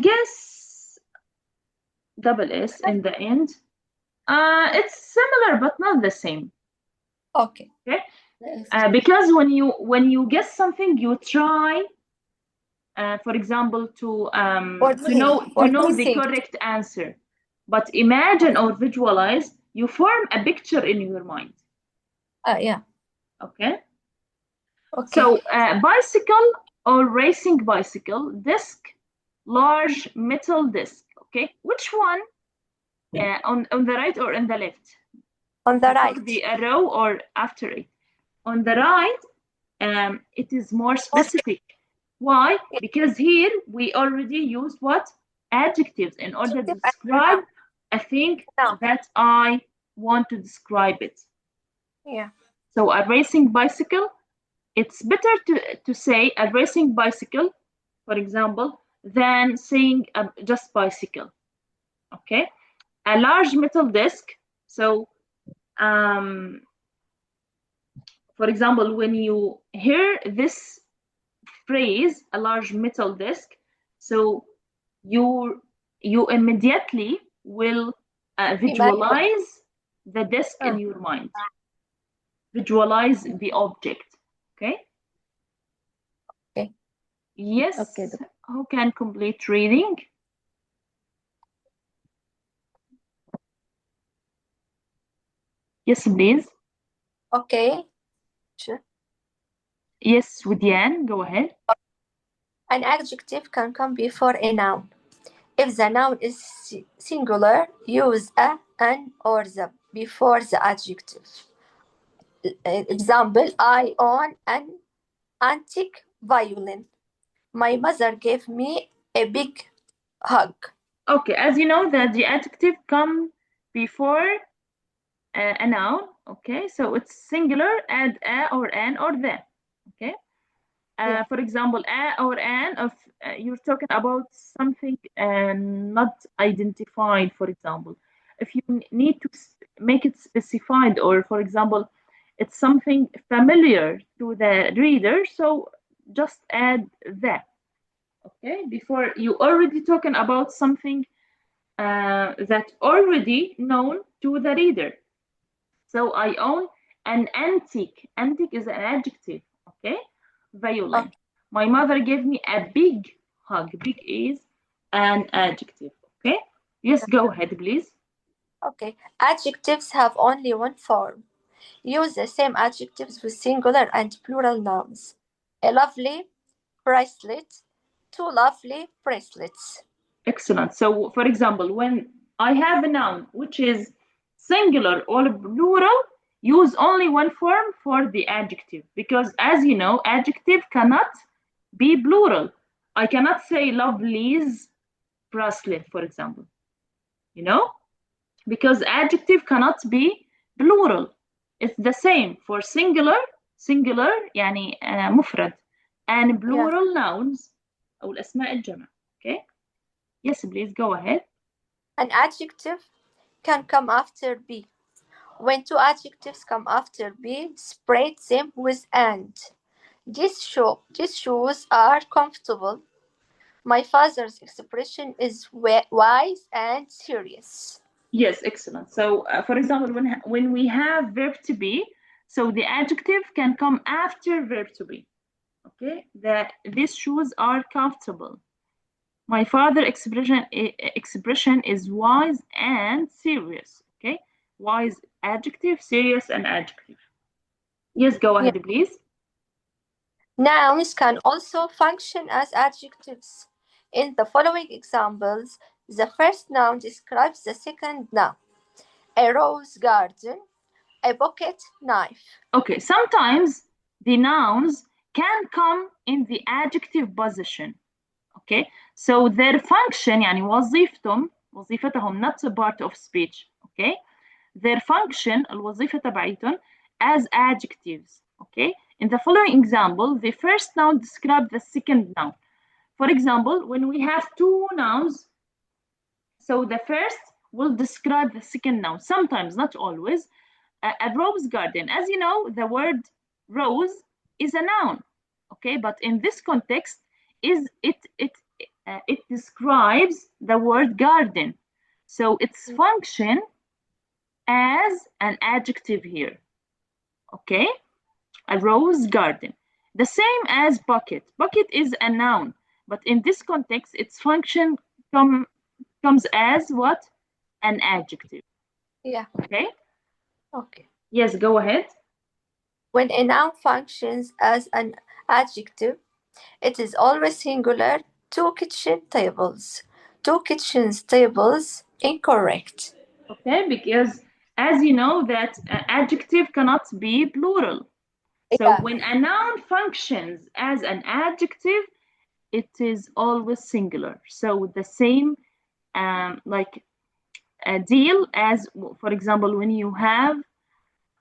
Guess. Double S in the end. It's similar but not the same. Okay. Okay. Because when you guess something, you try, for example, to know the correct answer. But imagine or visualize, you form a picture in your mind. Yeah. Okay. Okay. So bicycle or racing bicycle, disc, large metal disc. Okay, which one? On the right or on the left? On the Before right. the arrow or after it? On the right, it is more specific. Why? Because here we already used what? Adjectives in order to describe a thing that I want to describe it. Yeah. So a racing bicycle, it's better to say a racing bicycle, for example, than saying just bicycle. Okay? A large metal disc. So, for example, when you hear this phrase, a large metal disc, so you immediately will visualize the disc in your mind. Visualize the object. Okay? Okay. Yes. Okay. Who can complete reading? Yes, please. Okay. Sure. Yes, Widian, go ahead. An adjective can come before a noun. If the noun is singular, use a, an, or the before the adjective. Example, I own an antique violin. My mother gave me a big hug. Okay, as you know that the adjective come before a noun. Okay, so it's singular, add a or an or the. Okay. Yeah. For example, a or an of you're talking about something not identified. For example, if you need to make it specified, or for example, it's something familiar to the reader, so just add that. Okay, before you already talking about something that already known to the reader. So I own an antique. Antique is an adjective. Okay, violin. Okay. My mother gave me a big hug. Big is an adjective. Okay. Yes, go ahead, please. Okay. Adjectives have only one form. Use the same adjectives with singular and plural nouns. A lovely bracelet, two lovely bracelets. Excellent. So, for example, when I have a noun which is singular or plural, use only one form for the adjective because, as you know, adjective cannot be plural. I cannot say lovely's bracelet, for example, you know, because adjective cannot be plural. It's the same for singular يعني مفرد and plural nouns أو الأسماء الجمع. Okay. Yes, please go ahead. An adjective can come after be. When two adjectives come after be, separate them with and. These shoes are comfortable. My father's expression is wise and serious. Yes, excellent. So, for example, when we have verb to be, so the adjective can come after verb to be. Okay, these shoes are comfortable. My father expression is wise and serious. Okay, wise adjective, serious an adjective. Yes, go ahead, please. Nouns can also function as adjectives. In the following examples, the first noun describes the second noun. A rose garden, a pocket knife. Okay, sometimes the nouns can come in the adjective position. Okay, so their function يعني وظيفتهم not a part of speech. Okay, their function الوظيفة تبعيتهم as adjectives. Okay, in the following example, the first noun describes the second noun. For example, when we have two nouns, so the first will describe the second noun. Sometimes, not always. A rose garden. As you know, the word rose is a noun. Okay, but in this context, it describes the word garden. So its function as an adjective here. Okay, a rose garden. The same as bucket. Bucket is a noun, but in this context, its function comes as what? An adjective. Yeah. Okay. Okay. Yes, go ahead. When a noun functions as an adjective, It is always singular. 2 kitchen tables. 2 kitchen tables. Incorrect. Okay, because as you know that adjective cannot be plural. So Yeah. when a noun functions as an adjective, it is always singular. So the same like a deal as, for example, when you have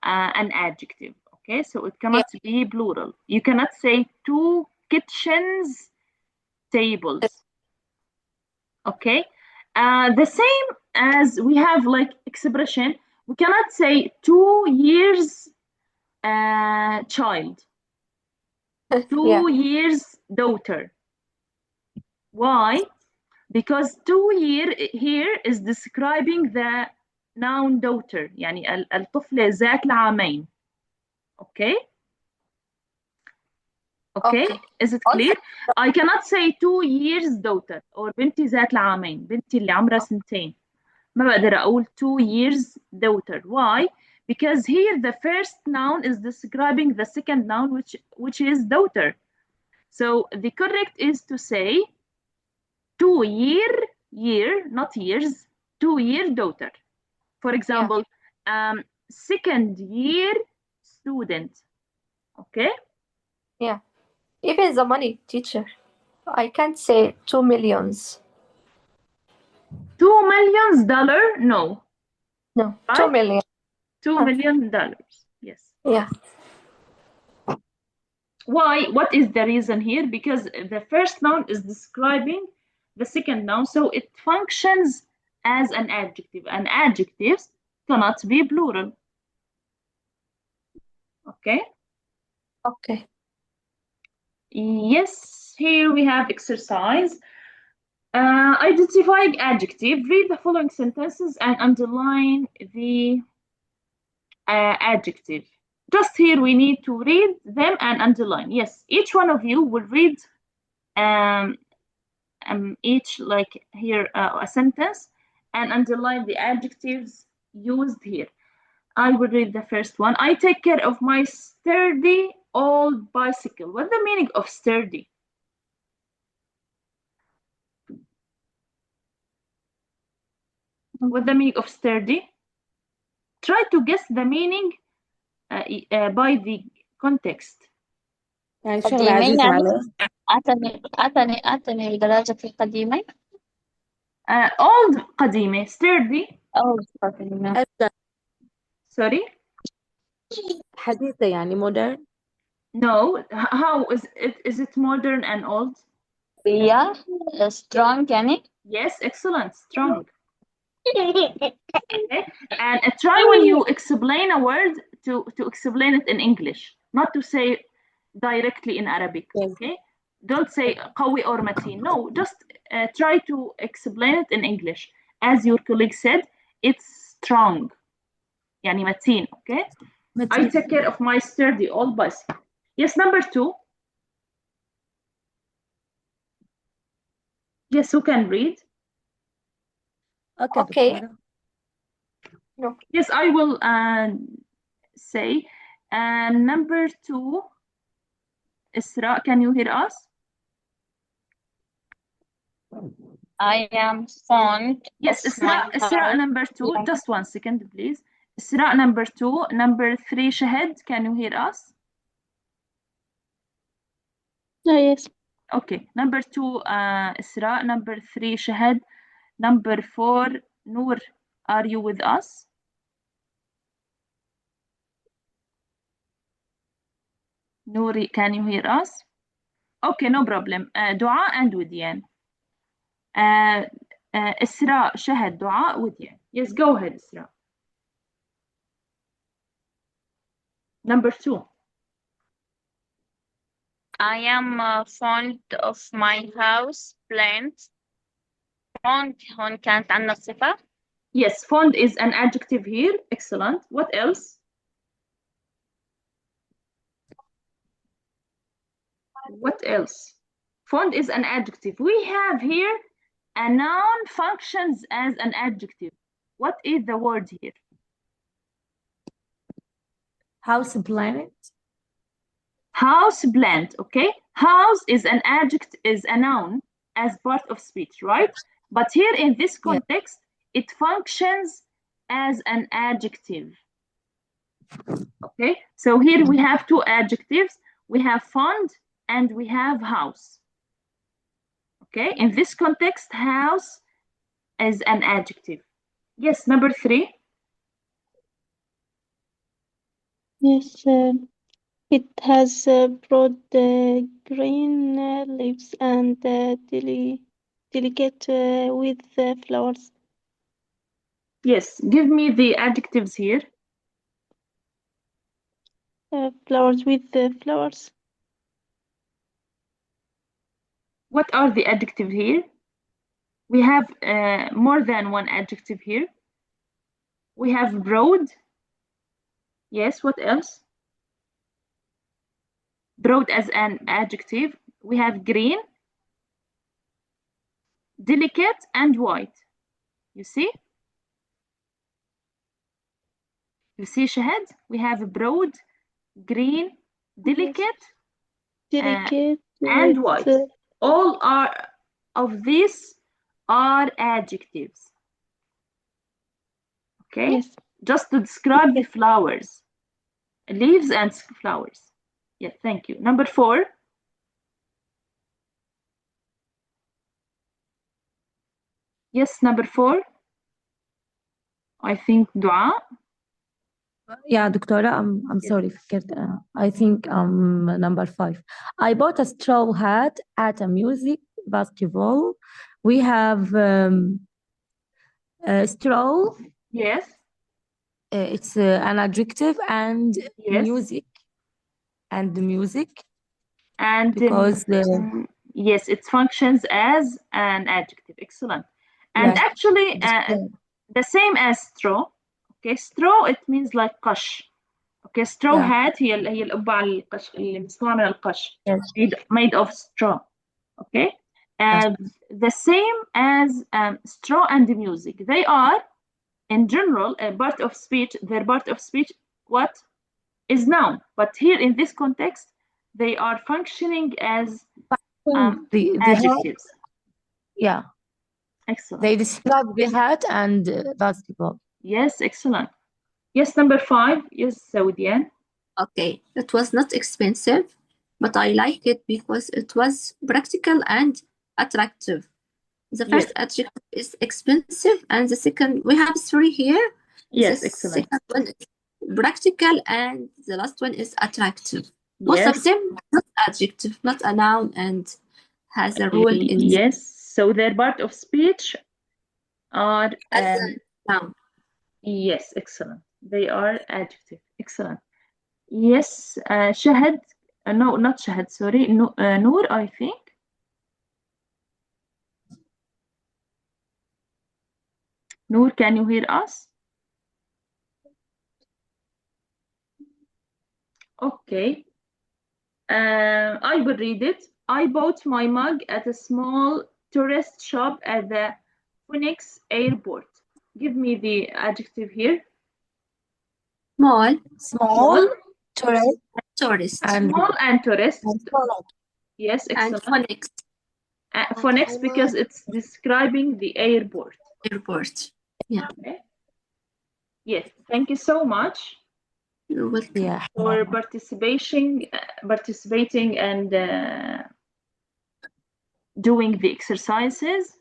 an adjective. Okay, so it cannot be plural. You cannot say 2 kitchens tables. Okay, the same as we have like expression, we cannot say 2 years child, 2 years daughter. Why? Because 2 year here is describing the noun daughter, يعني الطفلة ذات العامين. Okay? Okay? Is it clear? I cannot say 2 years daughter or بنتي ذات العامين، بنتي اللي عمرها 2 ما بقدر أقول 2 years daughter. Why? Because here the first noun is describing the second noun which is daughter. So the correct is to say 2 year, not years, 2 year daughter. For example, second year student. Okay? Yeah. Even the money, teacher. I can't say 2 millions. $2 million? No. No, Right? 2 million. $2 million. Yes. Yeah. Why? What is the reason here? Because the first noun is describing the second noun, so it functions as an adjective. And adjectives cannot be plural. Okay? Okay. Yes, here we have exercise. Identifying adjective. Read the following sentences and underline the adjective. Just here we need to read them and underline. Yes, each one of you will read each, like here, a sentence and underline the adjectives used here. I will read the first one. I take care of my sturdy old bicycle. What's the meaning of sturdy? What's the meaning of sturdy? Try to guess the meaning by the context. يعني شغلة عزيزة عليه. أعطني الدراجة القديمة. Old قديمة. Sturdy. Old قديمة. Sorry? حديثة يعني modern. No. How is it? Is it modern and old? Yeah. Strong يعني. Yes, excellent. Strong. Okay. And try when you explain a word to explain it in English, not to say directly in Arabic. Okay. Don't say قوي or متين. No, just try to explain it in English. As your colleague said, it's strong. يعني متين. Okay. I take care of my sturdy old bicycle. Yes, number 2. Yes, who can read? Okay. No. Yes, I will say. Number 2, Isra, can you hear us? I am fond. Yes, of my Isra house. number 2. Just 1 second, please. Isra number 2. Number 3, Shahid, can you hear us? Yes. Okay. Number 2, Isra. Number 3, Shahid. Number 4, Noor, are you with us? Nouri, can you hear us? Okay, no problem. Dua and Widyan. Isra, Shahid, Dua, Widyan. Yes, go ahead, Isra. Number 2. I am fond of my house plants. Fond هون كانت عندنا صفة. Yes, fond is an adjective here. Excellent. What else? What else? Fond is an adjective. We have here a noun functions as an adjective. What is the word here? House plant. House plant, okay? House is an adjective, is a noun as part of speech, right? But here in this context, it functions as an adjective. Okay, so here we have two adjectives. We have fond and we have house. Okay, in this context, house is an adjective. Yes, number 3. Yes, it has broad green leaves and delicate with flowers. Yes, give me the adjectives here. Flowers with flowers. What are the adjectives here? We have more than one adjective here. We have broad. Yes, what else? Broad as an adjective. We have green, delicate, and white. You see? You see, Shahad? We have broad, green, delicate, Delicate and with, white. All of these are adjectives. Okay? yes. Just to describe the flowers, leaves and flowers. Yeah, thank you. Number 4. Yes, number 4. I think Dua. Yeah, دكتورة, I'm sorry, فكرت, I think number 5. I bought a straw hat at a music festival. We have straw. Yes. It's an adjective, and Yes. music. And music. And Because yes, it functions as an adjective. Excellent. And yes, actually, the same as straw. Okay, straw it means like قش. Okay, straw Yeah. hat هي القبعة القش اللي مصنوعة من القش. Yes. Made of straw. Okay, and the same as straw and music. They are, in general, a part of speech. Their part of speech, what is noun. But here in this context, they are functioning as the adjectives. Yeah. Excellent. They describe the hat and basketball. Yes, excellent. Yes, number 5. Yes, Saudian. Okay, it was not expensive, but I like it because it was practical and attractive. The first adjective is expensive, and the second, we have 3 here. Yes, the excellent. second one is practical, and the last one is attractive. Both Yes. of them not adjective, not a noun, and has a role in Yes, so their part of speech are as a noun. yes, excellent. They are adjective. Excellent. Yes, Shahad. No, not Shahad. Sorry, no, Noor. I think. Noor, can you hear us? Okay. I will read it. I bought my mug at a small tourist shop at the Phoenix airport. Give me the adjective here. Small, Tourist, tourist, and Small and tourist. phonics. Yes, and excellent. phonics, Phonics because it's describing the airport. airport. Yeah, Okay. Yes, thank you so much you're welcome. Yeah. for participating and doing the exercises.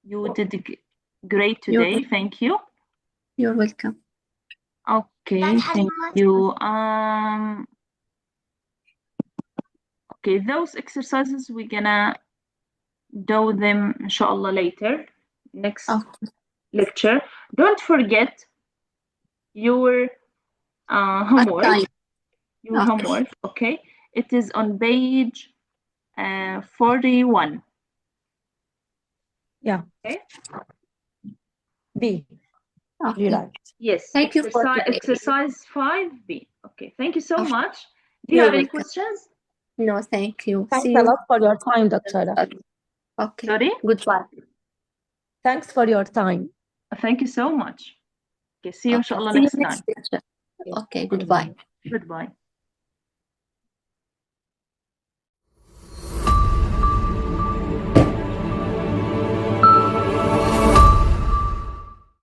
You did great today. Thank you. You're welcome. Okay, thank you. Okay, those exercises we're gonna do them inshallah later, next lecture. Don't forget your homework. Your homework, okay? It is on page 41. Yeah. Okay. B. Okay. Right. Yes. Thank you for today. Exercise 5B. Okay. Thank you so Okay. much. Do you You're have any welcome. questions? No, thank you. Thanks See a you. lot for your time, Doctora. Okay. Sorry? Goodbye. Thanks for your time. Thank you so much. Okay. See you inshallah See you next next time. lecture. Okay. Goodbye. Goodbye.